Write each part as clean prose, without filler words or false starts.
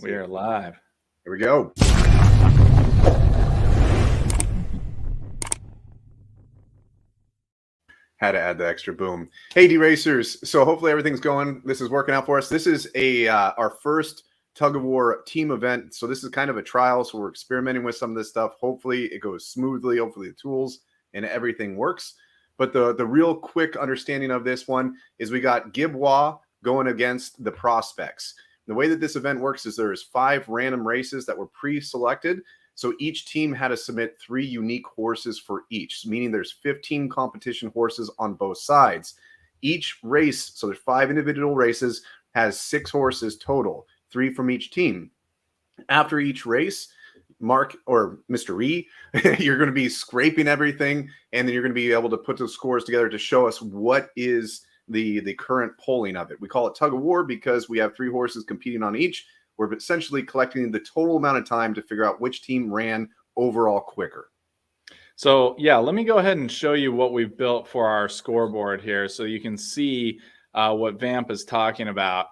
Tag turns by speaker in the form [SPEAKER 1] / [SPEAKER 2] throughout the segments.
[SPEAKER 1] We are live.
[SPEAKER 2] Here we go. Had to add the extra boom. Hey, D-Racers. So hopefully everything's going. This is working out for us. This is our first Tug of War team event. So this is kind of a trial. So we're experimenting with some of this stuff. Hopefully it goes smoothly. Hopefully the tools and everything works. But the real quick understanding of this one is we got Gibbois going against the prospects. The way that this event works is there's 5 random races that were pre-selected. So each team had to submit 3 unique horses for each, meaning there's 15 competition horses on both sides. Each race, so there's 5 individual races, has 6 horses total, 3 from each team. After each race, Mark or Mr. E, you're going to be scraping everything, and then you're going to be able to put those scores together to show us what is the current polling of it. We call it Tug of War because we have 3 horses competing on each. We're essentially collecting the total amount of time to figure out which team ran overall quicker.
[SPEAKER 1] So yeah, let me go ahead and show you what we've built for our scoreboard here so you can see what Vamp is talking about.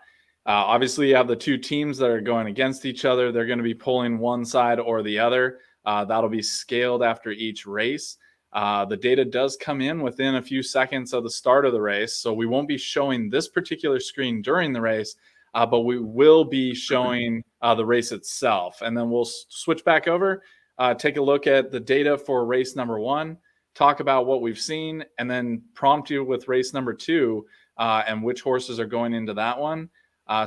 [SPEAKER 1] Obviously, you have the 2 teams that are going against each other. They're going to be pulling one side or the other. That'll be scaled after each race. The data does come in within a few seconds of the start of the race, so we won't be showing this particular screen during the race, but we will be showing the race itself. And then we'll switch back over, take a look at the data for race number 1, talk about what we've seen, and then prompt you with race number 2 and which horses are going into that one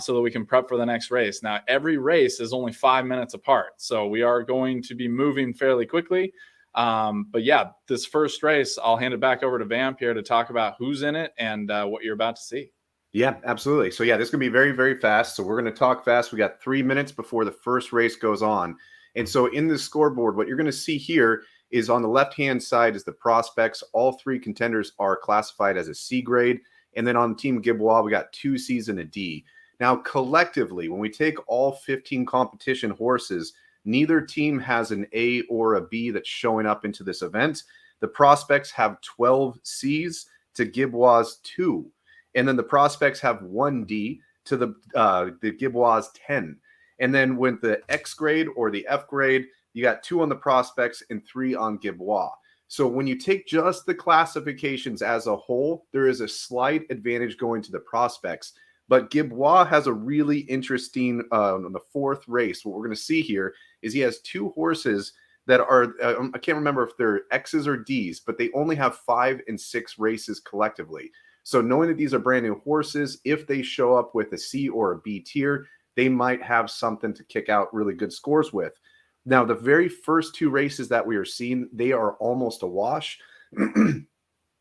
[SPEAKER 1] so that we can prep for the next race. Now, every race is only 5 minutes apart, so we are going to be moving fairly quickly. But yeah, this first race, I'll hand it back over to Vamp here to talk about who's in it and what you're about to see.
[SPEAKER 2] Yeah, absolutely. So yeah, this is going to be very, very fast. So we're going to talk fast. We got 3 minutes before the first race goes on. And so in the scoreboard, what you're going to see here is on the left-hand side is the prospects. All 3 contenders are classified as a C grade. And then on Team Gibbois, we got 2 Cs and a D. Now, collectively, when we take all 15 competition horses, neither team has an A or a B that's showing up into this event. The prospects have 12 Cs to Gibbois' 2. And then the prospects have 1 D to the Gibbois' 10. And then with the X grade or the F grade, you got 2 on the prospects and 3 on Gibbois. So when you take just the classifications as a whole, there is a slight advantage going to the prospects. But Gibbois has a really interesting, on the 4th race, what we're going to see here is he has 2 horses that are, I can't remember if they're X's or D's, but they only have 5 and 6 races collectively. So knowing that these are brand new horses, if they show up with a C or a B tier, they might have something to kick out really good scores with. Now, the very first 2 races that we are seeing, they are almost a wash.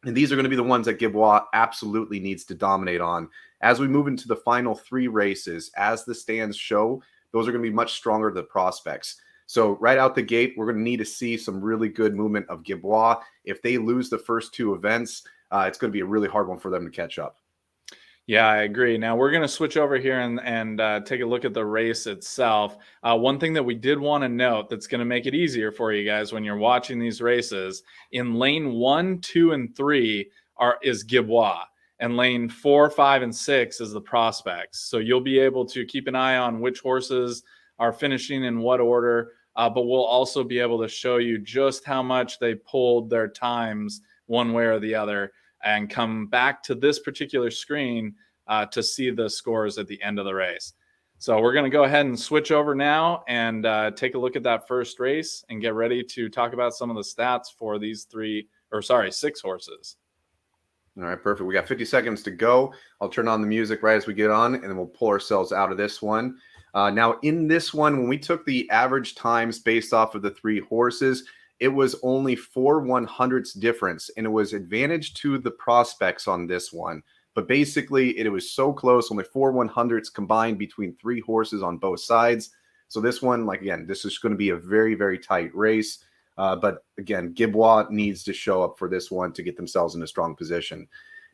[SPEAKER 2] And these are going to be the ones that Gibbois absolutely needs to dominate on. As we move into the final 3 races, as the stands show, those are going to be much stronger than the prospects. So right out the gate, we're going to need to see some really good movement of Gibbois. If they lose the first 2 events, it's going to be a really hard one for them to catch up.
[SPEAKER 1] Yeah, I agree. Now we're going to switch over here and take a look at the race itself. One thing that we did want to note that's going to make it easier for you guys when you're watching these races, in lane 1, 2, and 3 is Gibbois, and lane 4, 5, and 6 is the prospects. So you'll be able to keep an eye on which horses are finishing in what order, but we'll also be able to show you just how much they pulled their times one way or the other, and come back to this particular screen to see the scores at the end of the race. So we're going to go ahead and switch over now and take a look at that first race and get ready to talk about some of the stats for these 6 horses.
[SPEAKER 2] All right, perfect. We got 50 seconds to go. I'll turn on the music right as we get on, and then we'll pull ourselves out of this one. Now, in this one, when we took the average times based off of the 3 horses, it was only 4 100ths difference, and it was advantage to the prospects on this one. But basically, it was so close, only 4 100ths combined between 3 horses on both sides. So this one, like, again, this is going to be a very, very tight race. But again, Gibbois needs to show up for this one to get themselves in a strong position.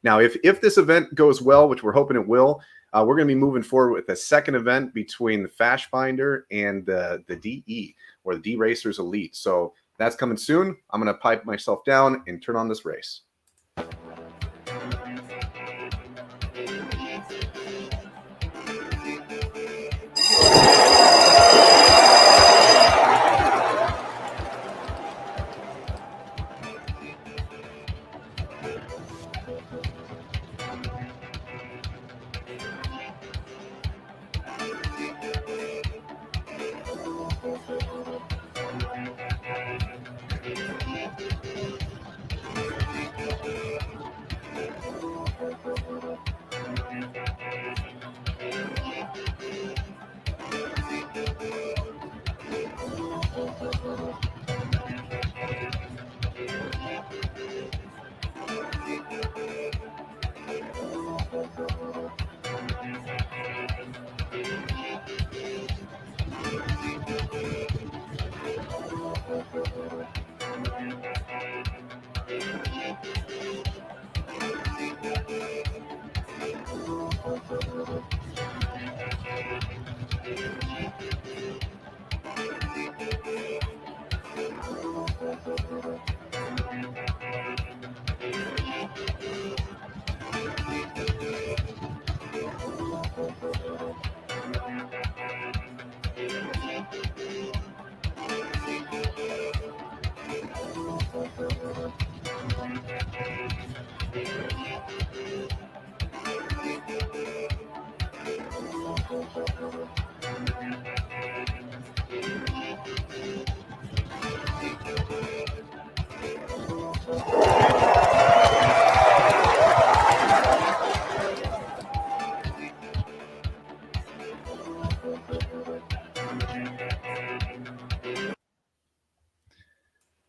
[SPEAKER 2] Now, if this event goes well, which we're hoping it will, we're going to be moving forward with a second event between the Fashfinder and the DE, or the D-Racers Elite. So that's coming soon. I'm going to pipe myself down and turn on this race.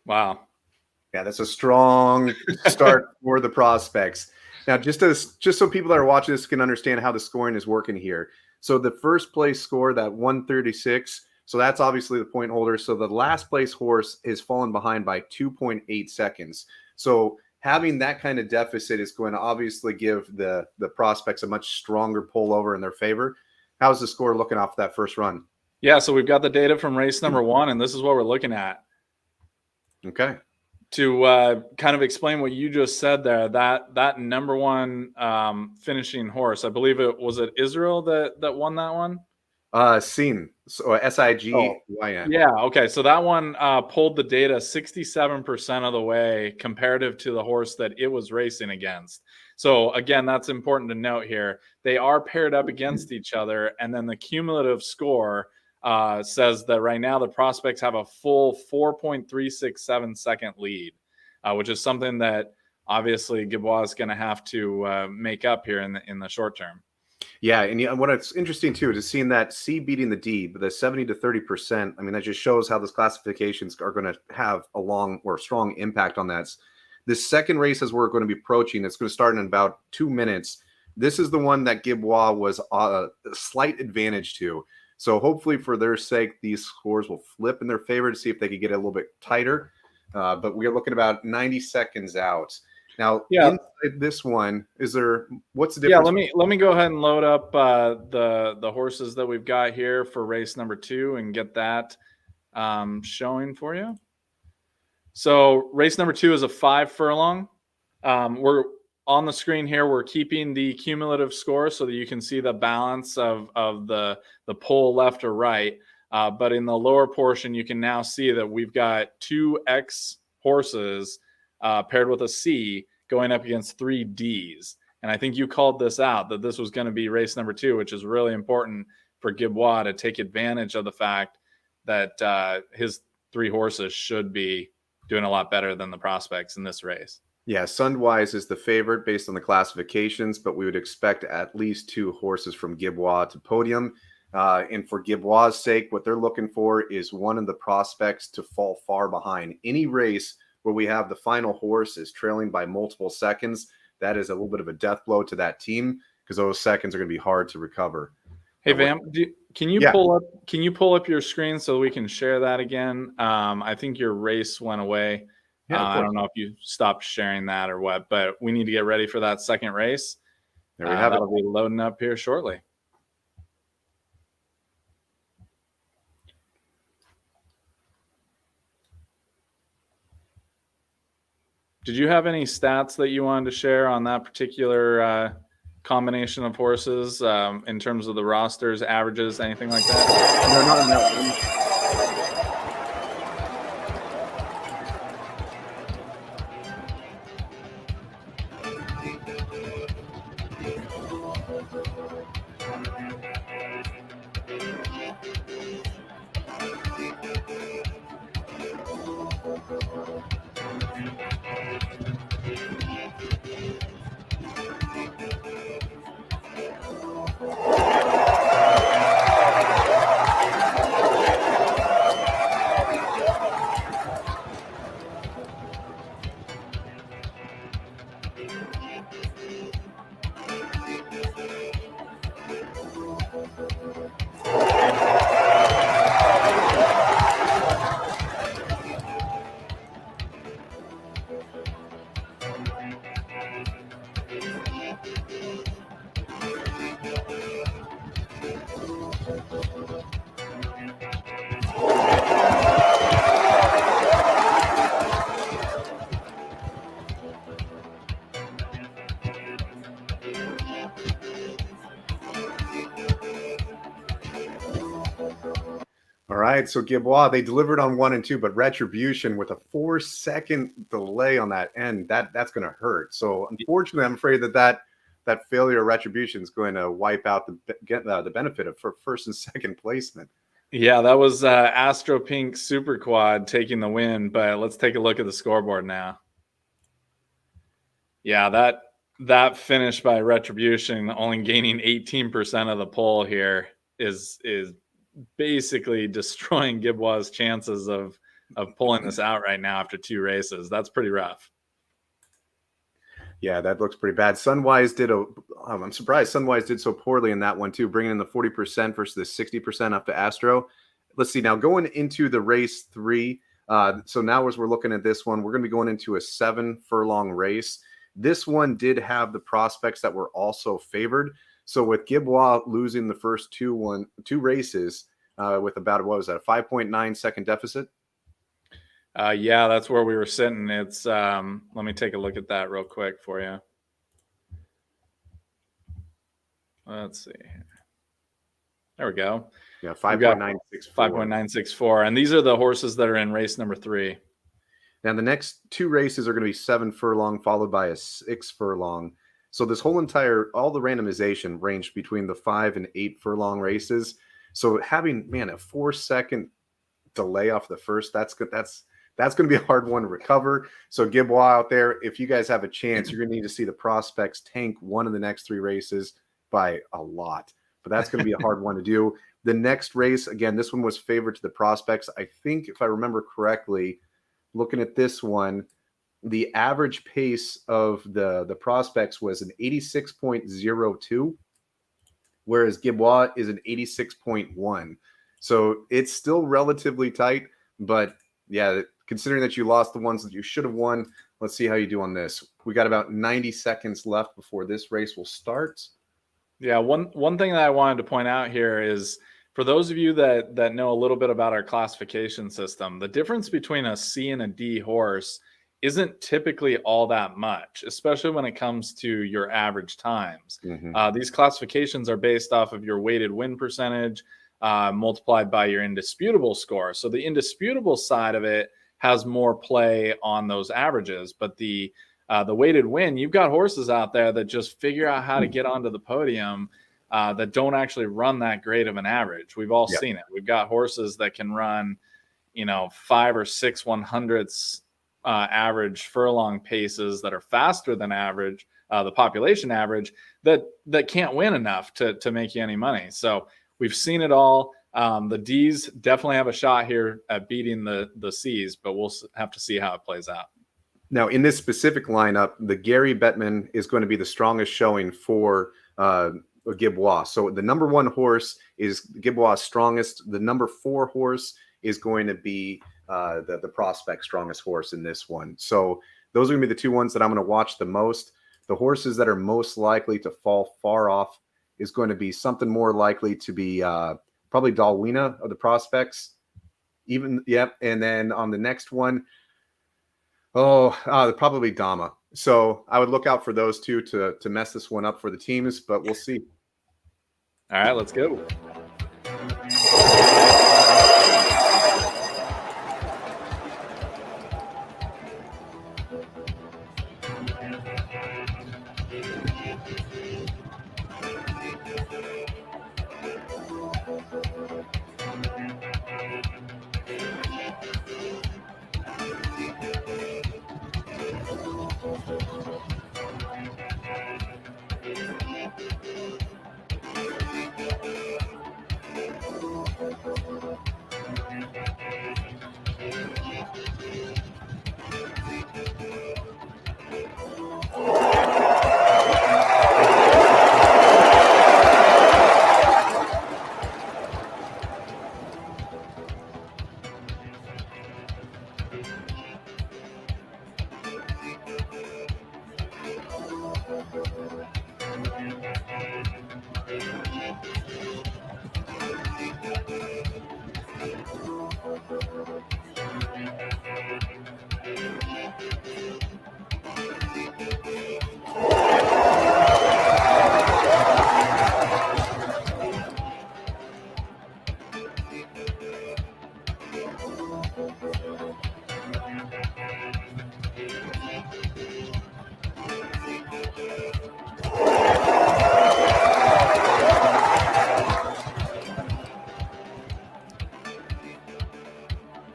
[SPEAKER 1] Wow.
[SPEAKER 2] Yeah, that's a strong start for the prospects. Now, just so people that are watching this can understand how the scoring is working here. So the first place score, that 136, so that's obviously the point holder. So the last place horse is fallen behind by 2.8 seconds. So having that kind of deficit is going to obviously give the prospects a much stronger pullover in their favor. How's the score looking off that first run?
[SPEAKER 1] Yeah, so we've got the data from race number 1, and this is what we're looking at.
[SPEAKER 2] Okay.
[SPEAKER 1] To kind of explain what you just said there, that number 1 finishing horse, I believe it was Israel that won that one.
[SPEAKER 2] Sigyn, so S-I-G-Y-N.
[SPEAKER 1] Yeah. Okay. So that one pulled the data 67% of the way comparative to the horse that it was racing against. So again, that's important to note here. They are paired up against each other, and then the cumulative score says that right now the prospects have a full 4.367 second lead, which is something that obviously Gibbois is going to have to make up here in the short term.
[SPEAKER 2] Yeah, and what it's interesting too is seeing that C beating the D, but the 70 to 30%. I mean, that just shows how those classifications are going to have a long or strong impact on that. This second race, as we're going to be approaching, it's going to start in about 2 minutes. This is the one that Gibbois was a slight advantage to. So hopefully, for their sake, these scores will flip in their favor to see if they could get it a little bit tighter. But we're looking about 90 seconds out. Now, inside this one, what's the difference?
[SPEAKER 1] Yeah, let me go ahead and load up the horses that we've got here for race number 2 and get that showing for you. So race number 2 is a 5 furlong. We're on the screen here. We're keeping the cumulative score so that you can see the balance of the pull left or right. But in the lower portion, you can now see that we've got 2 X horses paired with a C going up against 3 Ds. And I think you called this out, that this was going to be race number 2, which is really important for Gibbois to take advantage of the fact that his 3 horses should be doing a lot better than the prospects in this race.
[SPEAKER 2] Yeah, Sundwise is the favorite based on the classifications, but we would expect at least 2 horses from Gibbois to podium. And for Gibbois' sake, what they're looking for is one of the prospects to fall far behind. Any race where we have the final horse is trailing by multiple seconds, that is a little bit of a death blow to that team because those seconds are going to be hard to recover.
[SPEAKER 1] Hey, Vamp, can you pull up your screen so we can share that again? I think your race went away.
[SPEAKER 2] Yeah,
[SPEAKER 1] I don't know if you stopped sharing that or what, but we need to get ready for that second race.
[SPEAKER 2] There we have it.
[SPEAKER 1] That'll be loading up here shortly. Did you have any stats that you wanted to share on that particular combination of horses in terms of the rosters, averages, anything like that?
[SPEAKER 2] No, not on that one. All right, so Gibbois, they delivered on 1 and 2, but Retribution with a 4-second delay on that end, that's going to hurt. So unfortunately, I'm afraid that failure of Retribution is going to wipe out the benefit of for first and second placement.
[SPEAKER 1] Yeah, that was Astro Pink Super Quad taking the win, but let's take a look at the scoreboard now. Yeah, that finish by Retribution, only gaining 18% of the pole here, is basically destroying Gibbois' chances of pulling this out right now after 2 races. That's pretty rough.
[SPEAKER 2] Yeah, that looks pretty bad. Sunwise did I'm surprised Sunwise did so poorly in that one too, bringing in the 40% versus the 60% up to Astro. Let's see now going into the race 3. So now as we're looking at this one, we're going to be going into a 7 furlong race. This one did have the prospects that were also favored. So with Gibbois losing the first two races with about, what was that, a 5.9 second deficit?
[SPEAKER 1] Yeah, that's where we were sitting. It's let me take a look at that real quick for you. Let's see. There we go.
[SPEAKER 2] Yeah, 5.964.
[SPEAKER 1] 5.964. And these are the horses that are in race number 3.
[SPEAKER 2] Now, the next 2 races are going to be 7 furlong, followed by a 6 furlong. So this whole all the randomization ranged between the 5 and 8 furlong races. So having, man, a 4-second delay off the first, that's good. That's going to be a hard one to recover. So Gibbois out there, if you guys have a chance, you're going to need to see the prospects tank one of the next 3 races by a lot. But that's going to be a hard one to do. The next race, again, this one was favored to the prospects. I think, if I remember correctly, looking at this one, the average pace of the prospects was an 86.02, whereas Gibbois is an 86.1. So it's still relatively tight, but yeah, considering that you lost the ones that you should have won, let's see how you do on this. We got about 90 seconds left before this race will start.
[SPEAKER 1] Yeah, one thing that I wanted to point out here is, for those of you that know a little bit about our classification system, the difference between a C and a D horse isn't typically all that much, especially when it comes to your average times.
[SPEAKER 2] Mm-hmm.
[SPEAKER 1] These classifications are based off of your weighted win percentage multiplied by your indisputable score. So the indisputable side of it has more play on those averages, but the weighted win, you've got horses out there that just figure out how to get onto the podium that don't actually run that great of an average. We've all seen it. We've got horses that can run, 5 or 6 100ths average furlong paces that are faster than average, the population average, that can't win enough to make you any money. So we've seen it all. The D's definitely have a shot here at beating the C's, but we'll have to see how it plays out.
[SPEAKER 2] Now, in this specific lineup, the Gary Bettman is going to be the strongest showing for Gibbois. So the number 1 horse is Gibbois' strongest. The number 4 horse is going to be the prospect strongest horse in this one. So those are going to be the 2 ones that I'm going to watch the most. The horses that are most likely to fall far off is going to be something more likely to be probably Dalwina of the prospects. And then on the next one, probably Dama. So I would look out for those 2 to mess this one up for the teams, but we'll see.
[SPEAKER 1] All right, let's go.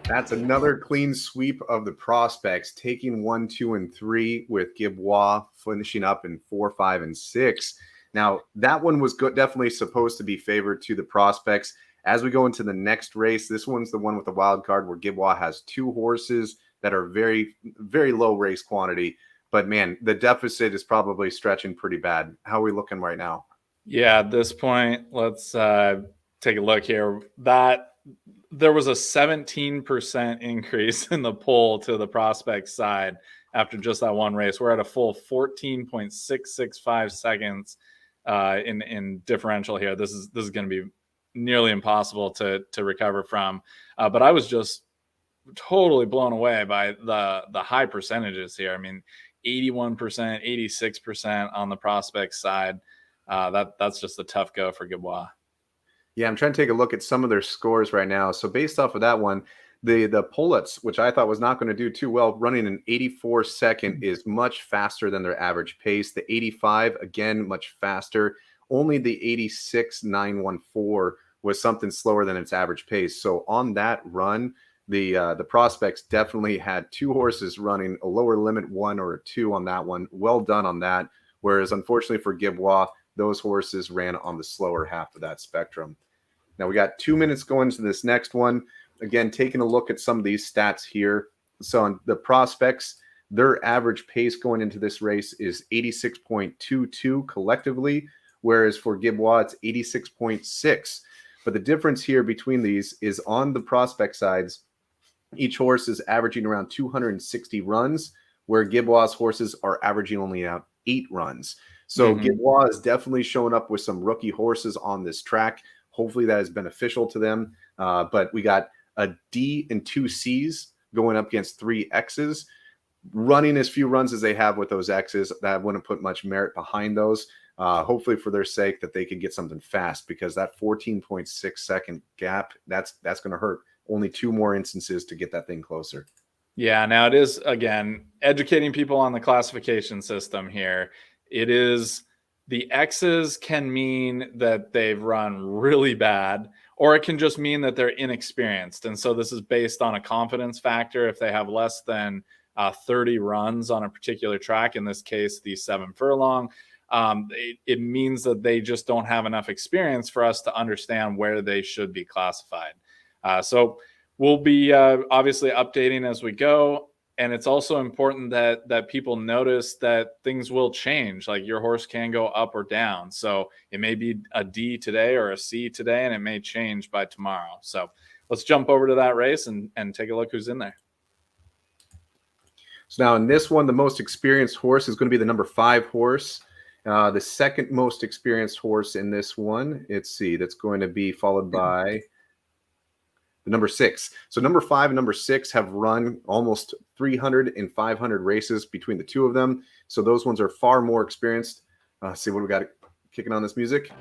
[SPEAKER 2] That's another clean sweep of the prospects, taking 1, 2, and 3, with Gibbois finishing up in 4, 5, and 6. Now, that one was definitely supposed to be favored to the prospects. As we go into the next race, this one's the one with the wild card where Gibbois has 2 horses that are very, very low race quantity. But man, the deficit is probably stretching pretty bad. How are we looking right now?
[SPEAKER 1] Yeah, at this point, let's take a look here. That there was a 17% increase in the pull to the prospect side after just that one race. We're at a full 14.665 seconds in differential here. This is going to be nearly impossible to recover from. But I was just totally blown away by the high percentages here. I mean, 81%, 86% on the prospect side. That's just a tough go for Gibbois.
[SPEAKER 2] Yeah, I'm trying to take a look at some of their scores right now. So based off of that one, the Pullets, which I thought was not going to do too well, running an 84 second is much faster than their average pace. The 85, again, much faster. Only the 86.914 was something slower than its average pace. So on that run, the prospects definitely had 2 horses running a lower limit 1 or a 2 on that one. Well done on that. Whereas unfortunately for Gibbois, those horses ran on the slower half of that spectrum. Now we got 2 minutes going to this next one. Again, taking a look at some of these stats here. So on the prospects, their average pace going into this race is 86.22 collectively, whereas for Gibbois, it's 86.6. But the difference here between these is on the prospect sides, each horse is averaging around 260 runs, where Gibbois' horses are averaging only out 8 runs. So Gibbois is definitely showing up with some rookie horses on this track. Hopefully that is beneficial to them. But we got a D and 2 C's going up against 3 X's. Running as few runs as they have with those X's, that wouldn't put much merit behind those. Hopefully for their sake that they could get something fast, because that 14.6 second gap, that's going to hurt. Only 2 more instances to get that thing closer.
[SPEAKER 1] Yeah, now it is, again, educating people on the classification system here. It is, the X's can mean that they've run really bad, or it can just mean that they're inexperienced. And so this is based on a confidence factor. If they have less than 30 runs on a particular track, in this case, the 7 furlong, it means that they just don't have enough experience for us to understand where they should be classified. So we'll be obviously updating as we go. And it's also important that people notice that things will change. Like your horse can go up or down. So it may be a D today or a C today, and it may change by tomorrow. So let's jump over to that race and take a look who's in there.
[SPEAKER 2] So now in this one, the most experienced horse is going to be the number 5 horse. The second most experienced horse in this one, let's see, that's going to be followed by the number 6. So number 5 and number 6 have run almost 300 and 500 races between the two of them. So those ones are far more experienced. See what we got kicking on this music.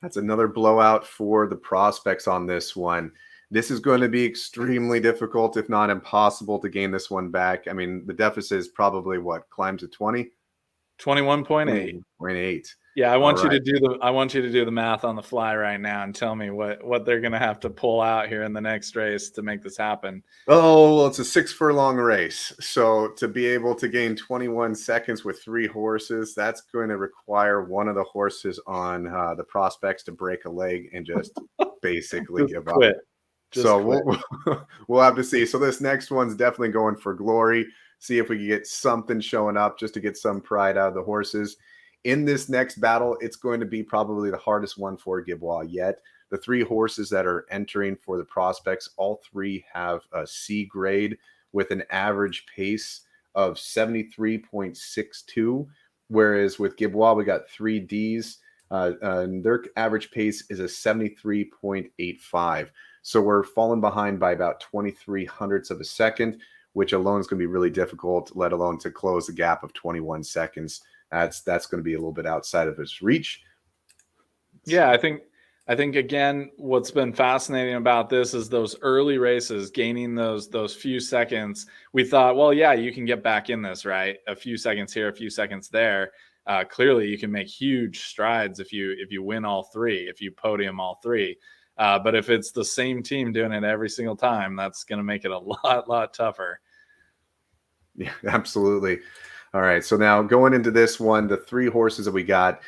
[SPEAKER 2] That's another blowout for the prospects on this one. This is going to be extremely difficult, if not impossible, to gain this one back. I mean, the deficit is probably what, climbed to 20?
[SPEAKER 1] 21.8.
[SPEAKER 2] 20.8.
[SPEAKER 1] Yeah, I
[SPEAKER 2] All
[SPEAKER 1] want you to
[SPEAKER 2] right.
[SPEAKER 1] do the math on the fly right now and tell me what they're gonna have to pull out here in the next race to make this happen.
[SPEAKER 2] Oh, well, it's a 6 furlong race. So to be able to gain 21 seconds with 3 horses, that's going to require one of the horses on the prospects to break a leg and just basically
[SPEAKER 1] Just
[SPEAKER 2] give up.
[SPEAKER 1] quit. Just
[SPEAKER 2] So
[SPEAKER 1] quit.
[SPEAKER 2] we'll have to see. So this next one's definitely going for glory. See if we can get something showing up just to get some pride out of the horses. In this next battle, it's going to be probably the hardest one for Gibbois yet. The 3 horses that are entering for the prospects, all 3 have a C grade with an average pace of 73.62. Whereas with Gibbois, we got 3 Ds, and their average pace is a 73.85. So we're falling behind by about 23 hundredths of a second, which alone is going to be really difficult, let alone to close the gap of 21 seconds. That's going to be a little bit outside of his reach.
[SPEAKER 1] Yeah, I think again, what's been fascinating about this is those early races, gaining those few seconds. We thought, well, yeah, you can get back in this, right? A few seconds here, a few seconds there. Clearly, you can make huge strides if you win all 3, if you podium all 3. But if it's the same team doing it every single time, that's going to make it a lot tougher.
[SPEAKER 2] Yeah, absolutely. All right. So now going into this one, the 3 horses that we got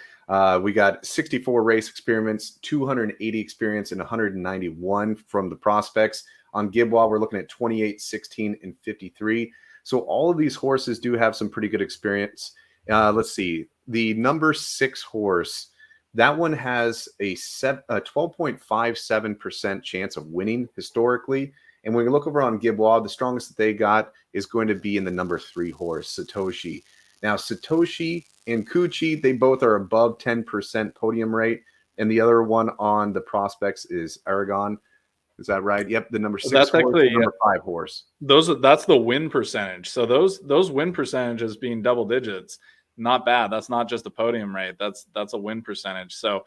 [SPEAKER 2] 64 race experiments, 280 experience, and 191 from the prospects. On Gibbois, we're looking at 28, 16, and 53. So all of these horses do have some pretty good experience. Let's see. The number 6 horse, that one has a 12.57% chance of winning historically. And when we look over on Gibbois, the strongest that they got is going to be in the number 3 horse, Satoshi. Now, Satoshi and Kuchi, they both are above 10% podium rate. And the other one on the prospects is Aragon. Is that right? Yep, the number 6
[SPEAKER 1] That's
[SPEAKER 2] horse,
[SPEAKER 1] actually,
[SPEAKER 2] the number 5 horse.
[SPEAKER 1] That's the win percentage. So those win percentages being double digits, not bad. That's not just a podium rate. That's a win percentage. So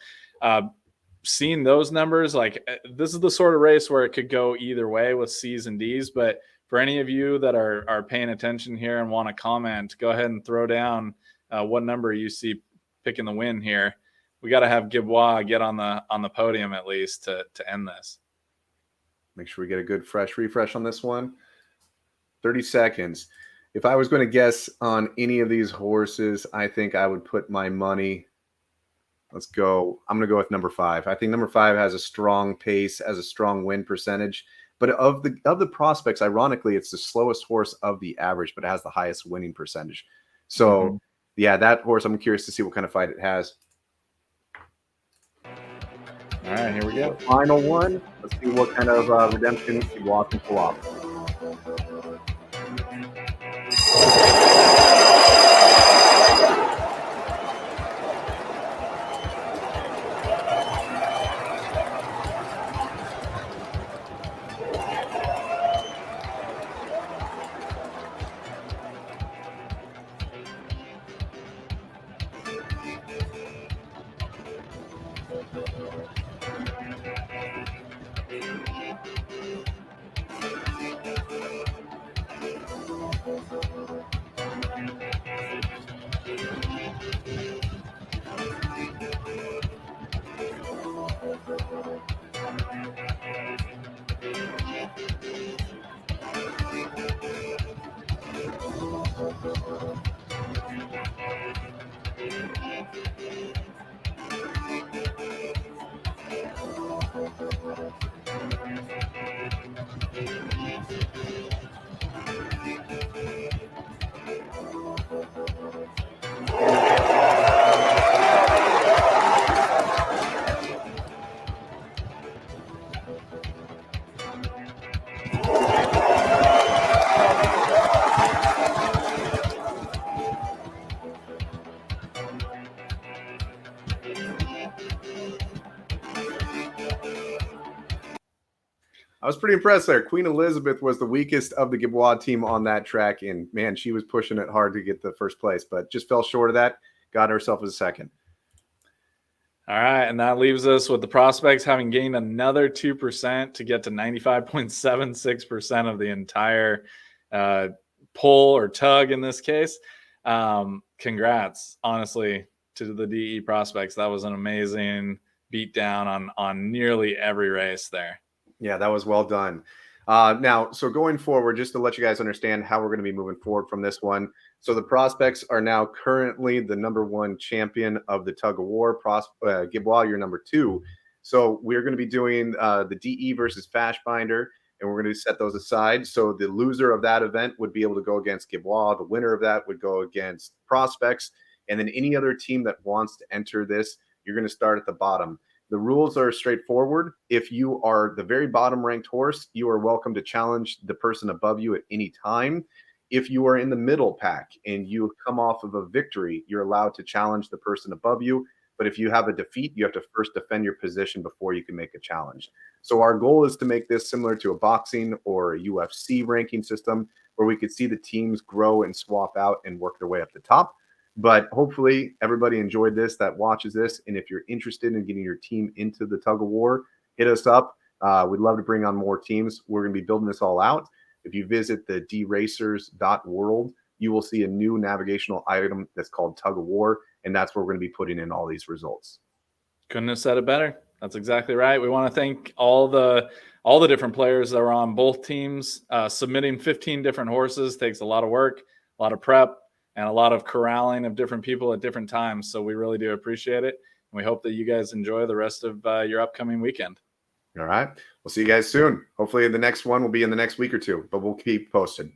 [SPEAKER 1] seeing those numbers, like this is the sort of race where it could go either way with C's and D's. But for any of you that are paying attention here and want to comment, go ahead and throw down what number you see picking the win here. We got to have Gibbois get on the podium at least to end this.
[SPEAKER 2] Make sure we get a good fresh refresh on this one. 30 seconds. If I was going to guess on any of these horses, I think I would put my money. Let's go. I'm going to go with number 5. I think number 5 has a strong pace, has a strong win percentage. But of the prospects, ironically, it's the slowest horse of the average, but it has the highest winning percentage. So, yeah, that horse, I'm curious to see what kind of fight it has.
[SPEAKER 1] All right, here we go.
[SPEAKER 2] Final one. Let's see what kind of redemption Gibbois can pull off. was pretty impressed there. Queen Elizabeth was the weakest of the Gibbois team on that track, and man, she was pushing it hard to get the first place, but just fell short of that. Got herself a second.
[SPEAKER 1] All right, and that leaves us with the prospects having gained another 2% to get to 95.76% of the entire pull or tug in this case. Congrats, honestly, to the DE prospects. That was an amazing beatdown on nearly every race there.
[SPEAKER 2] Yeah, that was well done. Now, so going forward, just to let you guys understand how we're going to be moving forward from this one. So the prospects are now currently the #1 champion of the Tug of War. Gibbois, you're #2. So we're going to be doing the DE versus Fashbinder, and we're going to set those aside. So the loser of that event would be able to go against Gibbois. The winner of that would go against prospects. And then any other team that wants to enter this, you're going to start at the bottom. The rules are straightforward. If you are the very bottom ranked horse, you are welcome to challenge the person above you at any time. If you are in the middle pack and you come off of a victory, you're allowed to challenge the person above you. But if you have a defeat, you have to first defend your position before you can make a challenge. So our goal is to make this similar to a boxing or a UFC ranking system where we could see the teams grow and swap out and work their way up the top. But hopefully everybody enjoyed this that watches this. And if you're interested in getting your team into the Tug of War, hit us up. We'd love to bring on more teams. We're going to be building this all out. If you visit the dracers.world, you will see a new navigational item that's called Tug of War. And that's where we're going to be putting in all these results.
[SPEAKER 1] Couldn't have said it better. That's exactly right. We want to thank all the different players that are on both teams. Submitting 15 different horses takes a lot of work, a lot of prep, and a lot of corralling of different people at different times. So we really do appreciate it. And we hope that you guys enjoy the rest of your upcoming weekend.
[SPEAKER 2] All right. We'll see you guys soon. Hopefully the next one will be in the next week or two, but we'll keep posted.